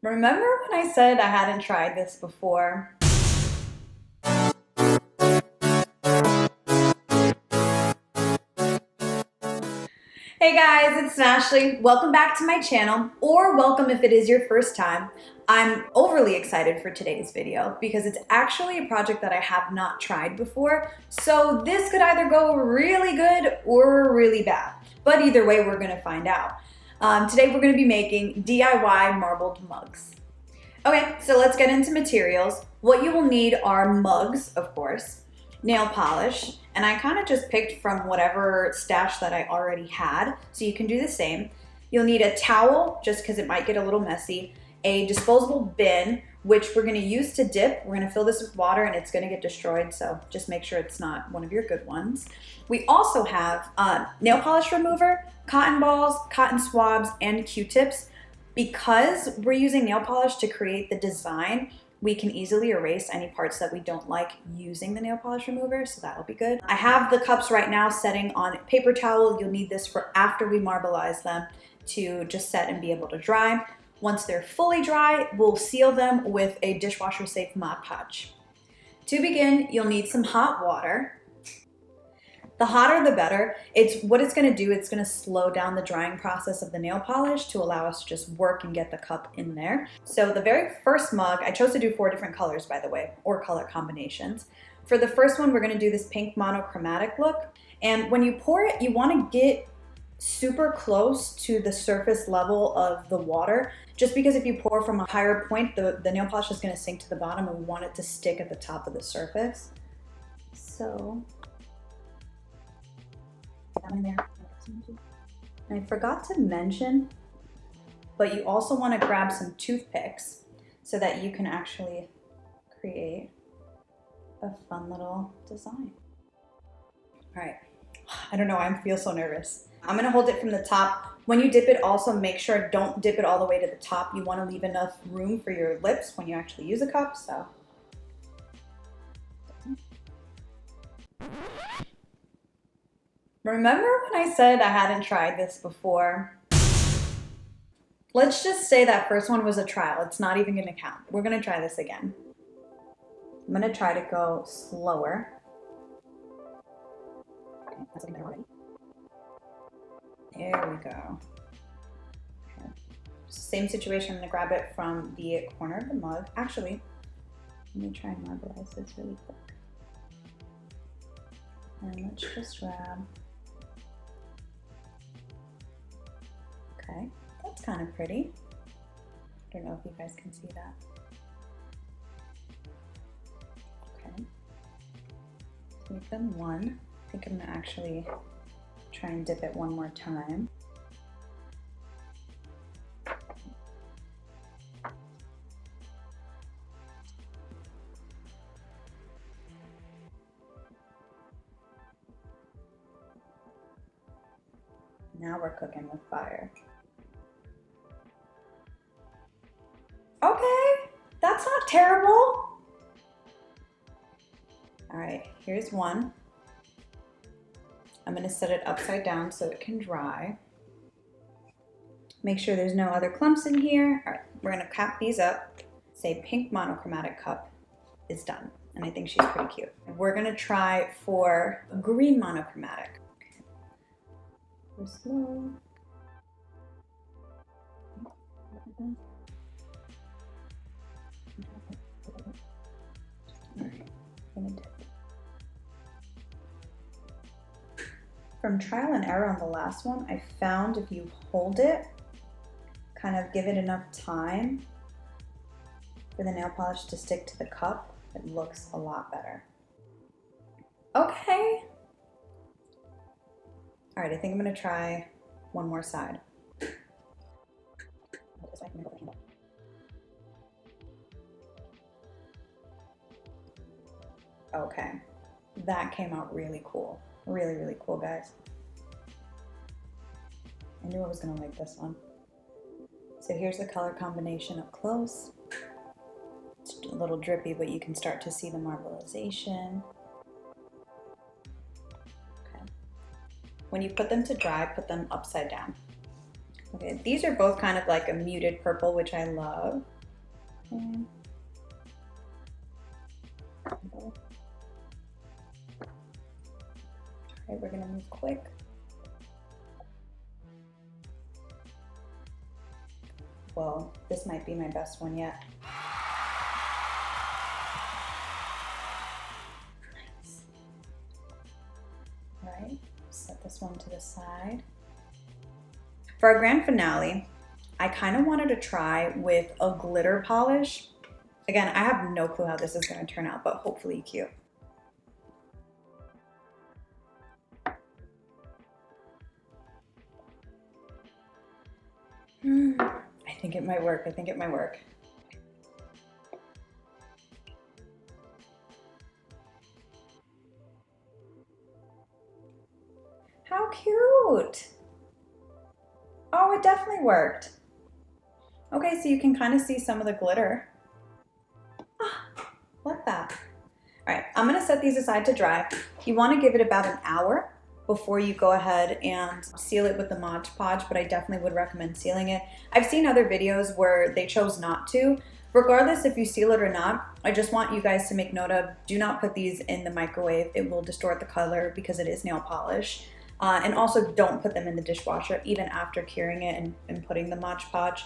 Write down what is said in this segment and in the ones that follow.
Remember when I said I hadn't tried this before? Hey guys, it's Smashley. Welcome back to my channel, or welcome if it is your first time. I'm overly excited for today's video because it's actually a project that I have not tried before, so this could either go really good or really bad. But either way, we're gonna find out. Today we're gonna be making DIY marbled mugs. Okay, so let's get into materials. What you will need are mugs, of course, nail polish, and I kind of just picked from whatever stash that I already had, so you can do the same. You'll need a towel, just because it might get a little messy, a disposable bin, which we're gonna use to dip. We're gonna fill this with water and it's gonna get destroyed, so just make sure it's not one of your good ones. We also have nail polish remover, cotton balls, cotton swabs, and Q-tips. Because we're using nail polish to create the design, we can easily erase any parts that we don't like using the nail polish remover, so that'll be good. I have the cups right now setting on paper towel. You'll need this for after we marbleize them to just set and be able to dry. Once they're fully dry, we'll seal them with a dishwasher safe Mod Podge. To begin, you'll need some hot water. The hotter the better. What it's gonna do, it's gonna slow down the drying process of the nail polish to allow us to just work and get the cup in there. So the very first mug, I chose to do 4 different colors, by the way, or color combinations. For the first one, we're gonna do this pink monochromatic look. And when you pour it, you wanna get super close to the surface level of the water, just because if you pour from a higher point, the nail polish is gonna sink to the bottom and we want it to stick at the top of the surface. So, down in there. And I forgot to mention, but you also want to grab some toothpicks so that you can actually create a fun little design. All right, I don't know, I feel so nervous. I'm gonna hold it from the top. When you dip it, also make sure don't dip it all the way to the top. You want to leave enough room for your lips when you actually use a cup, so. Remember when I said I hadn't tried this before? Let's just say that first one was a trial. It's not even gonna count. We're gonna try this again. I'm gonna try to go slower. Okay, that's looking better already. There we go. Okay. Same situation, I'm gonna grab it from the corner of the mug. Actually, let me try and marbleize this really quick. And let's just grab. Okay, that's kind of pretty. I don't know if you guys can see that. Okay, so we've done one. I think I'm gonna actually try and dip it one more time. Now we're cooking with fire. Okay, that's not terrible. All right, here's one. I'm gonna set it upside down so it can dry. Make sure there's no other clumps in here. All right, we're gonna cap these up. Say pink monochromatic cup is done. And I think she's pretty cute. We're gonna try for a green monochromatic. Go slow. From trial and error on the last one, I found if you hold it, kind of give it enough time for the nail polish to stick to the cup, it looks a lot better. Okay. All right, I think I'm gonna try one more side. Okay, that came out really cool. Really, really cool, guys. I knew I was gonna like this one. So here's the color combination up close. It's a little drippy, but you can start to see the marbleization. Okay. When you put them to dry, put them upside down. Okay, these are both kind of like a muted purple, which I love. Okay. Alright, we're gonna move quick. Whoa, this might be my best one yet. Nice. Alright, set this one to the side. For our grand finale, I kind of wanted to try with a glitter polish. Again, I have no clue how this is going to turn out, but hopefully cute. I think it might work. I think it might work. How cute! Oh, it definitely worked. Okay, so you can kind of see some of the glitter. Ah, like that. All right, I'm gonna set these aside to dry. You wanna give it about an hour before you go ahead and seal it with the Mod Podge, but I definitely would recommend sealing it. I've seen other videos where they chose not to. Regardless if you seal it or not, I just want you guys to make note of, do not put these in the microwave. It will distort the color because it is nail polish. And also don't put them in the dishwasher even after curing it and putting the Mod Podge,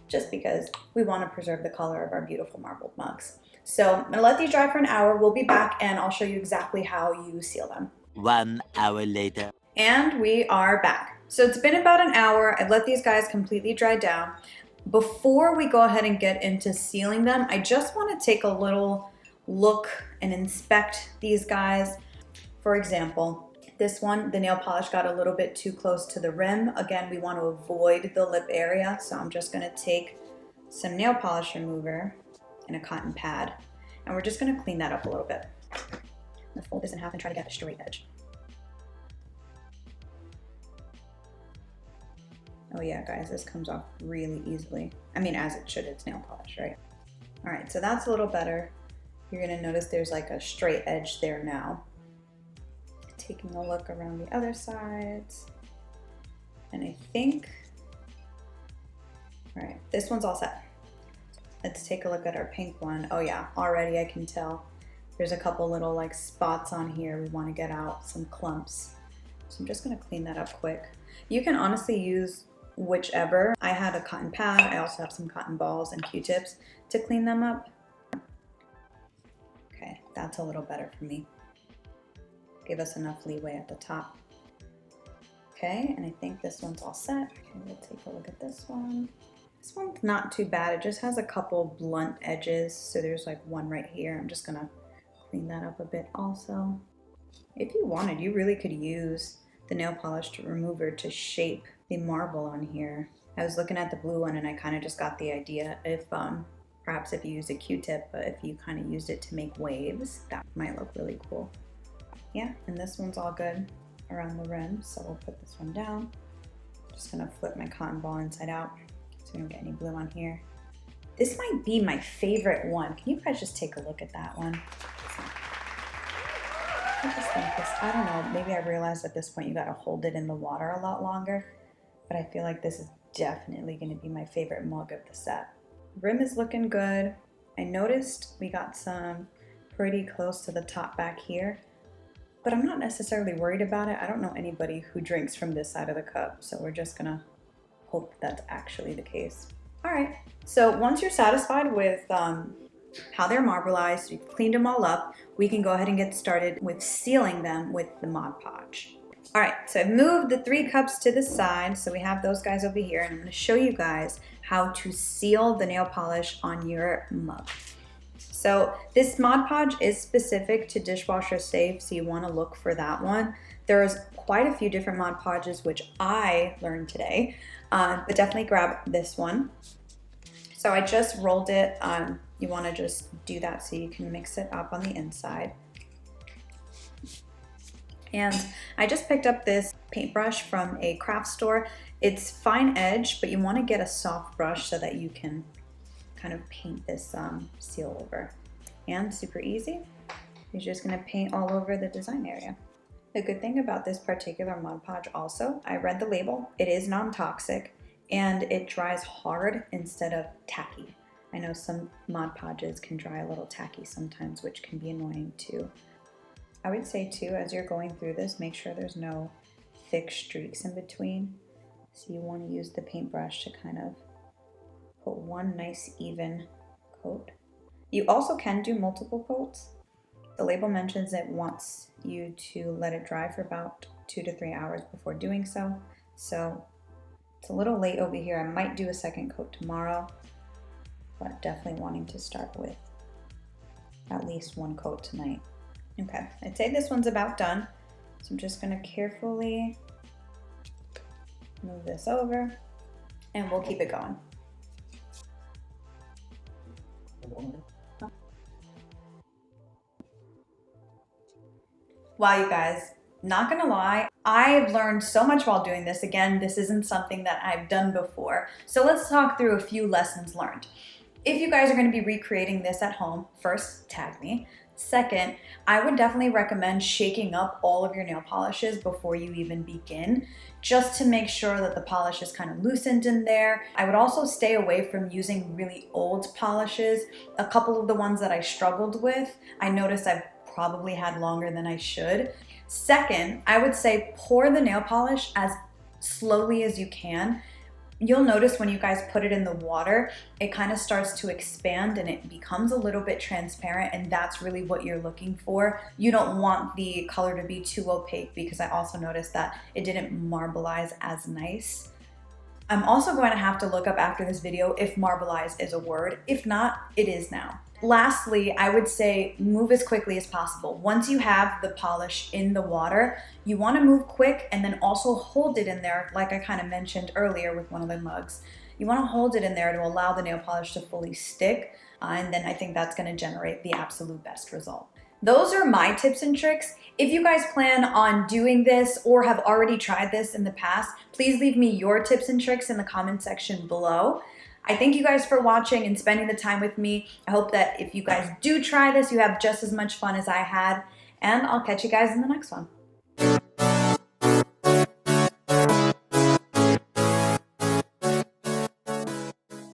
just because we want to preserve the color of our beautiful marbled mugs. So I'm gonna let these dry for an hour. We'll be back and I'll show you exactly how you seal them. 1 hour later. And we are back. So it's been about an hour. I've let these guys completely dry down. Before we go ahead and get into sealing them, I just want to take a little look and inspect these guys. For example, this one, the nail polish got a little bit too close to the rim. Again, we want to avoid the lip area, so I'm just going to take some nail polish remover and a cotton pad, and we're just going to clean that up a little bit. I'm gonna fold this in half and try to get a straight edge. Oh yeah, guys, this comes off really easily. I mean, as it should, it's nail polish, right? All right, so that's a little better. You're gonna notice there's like a straight edge there now. Taking a look around the other sides. And I think, all right, this one's all set. Let's take a look at our pink one. Oh yeah, already I can tell there's a couple little like spots on here we want to get out, some clumps. So I'm just gonna clean that up quick. You can honestly use whichever. I had a cotton pad, I also have some cotton balls and Q-tips to clean them up. Okay, that's a little better for me. Give us enough leeway at the top. Okay, and I think this one's all set. Okay, we'll take a look at this one. This one's not too bad. It just has a couple blunt edges. So there's like one right here. I'm just gonna clean that up a bit also. If you wanted, you really could use the nail polish remover to shape the marble on here. I was looking at the blue one and I kind of just got the idea if perhaps if you use a Q-tip, but if you kind of used it to make waves, that might look really cool. Yeah, and this one's all good around the rim, so we'll put this one down. Just gonna flip my cotton ball inside out so we don't get any blue on here. This might be my favorite one. Can you guys just take a look at that one? I just think this, I don't know, maybe I realized at this point you gotta hold it in the water a lot longer, but I feel like this is definitely gonna be my favorite mug of the set. Rim is looking good. I noticed we got some pretty close to the top back here, but I'm not necessarily worried about it. I don't know anybody who drinks from this side of the cup, so we're just gonna hope that's actually the case. All right, so once you're satisfied with how they're marbleized, you've cleaned them all up, we can go ahead and get started with sealing them with the Mod Podge. All right, so I've moved the 3 cups to the side, so we have those guys over here, and I'm gonna show you guys how to seal the nail polish on your mug. So this Mod Podge is specific to dishwasher safe, so you wanna look for that one. There's quite a few different Mod Podges, which I learned today, but definitely grab this one. So I just rolled it. You wanna just do that so you can mix it up on the inside. And I just picked up this paintbrush from a craft store. It's fine edge, but you wanna get a soft brush so that you can kind of paint this seal over. And super easy. You're just gonna paint all over the design area. The good thing about this particular Mod Podge also, I read the label, it is non-toxic and it dries hard instead of tacky. I know some Mod Podges can dry a little tacky sometimes, which can be annoying too. I would say too, as you're going through this, make sure there's no thick streaks in between. So you want to use the paintbrush to kind of put one nice even coat. You also can do multiple coats. The label mentions it wants you to let it dry for about 2 to 3 hours before doing so. So it's a little late over here. I might do a second coat tomorrow, but definitely wanting to start with at least 1 coat tonight. Okay, I'd say this one's about done. So I'm just gonna carefully move this over and we'll keep it going. Wow, you guys, not gonna lie, I've learned so much while doing this. Again, this isn't something that I've done before. So let's talk through a few lessons learned. If you guys are gonna be recreating this at home, first, tag me. Second, I would definitely recommend shaking up all of your nail polishes before you even begin, just to make sure that the polish is kind of loosened in there. I would also stay away from using really old polishes. A couple of the ones that I struggled with, I noticed I've probably had longer than I should. Second, I would say pour the nail polish as slowly as you can. You'll notice when you guys put it in the water, it kind of starts to expand and it becomes a little bit transparent, and that's really what you're looking for. You don't want the color to be too opaque, because I also noticed that it didn't marbleize as nice. I'm also going to have to look up after this video if marbleize is a word. If not, it is now. Lastly, I would say move as quickly as possible. Once you have the polish in the water, you want to move quick and then also hold it in there, like I kind of mentioned earlier with one of the mugs. You want to hold it in there to allow the nail polish to fully stick, and then I think that's going to generate the absolute best result. Those are my tips and tricks. If you guys plan on doing this or have already tried this in the past, please leave me your tips and tricks in the comment section below. I thank you guys for watching and spending the time with me. I hope that if you guys do try this, you have just as much fun as I had, and I'll catch you guys in the next one.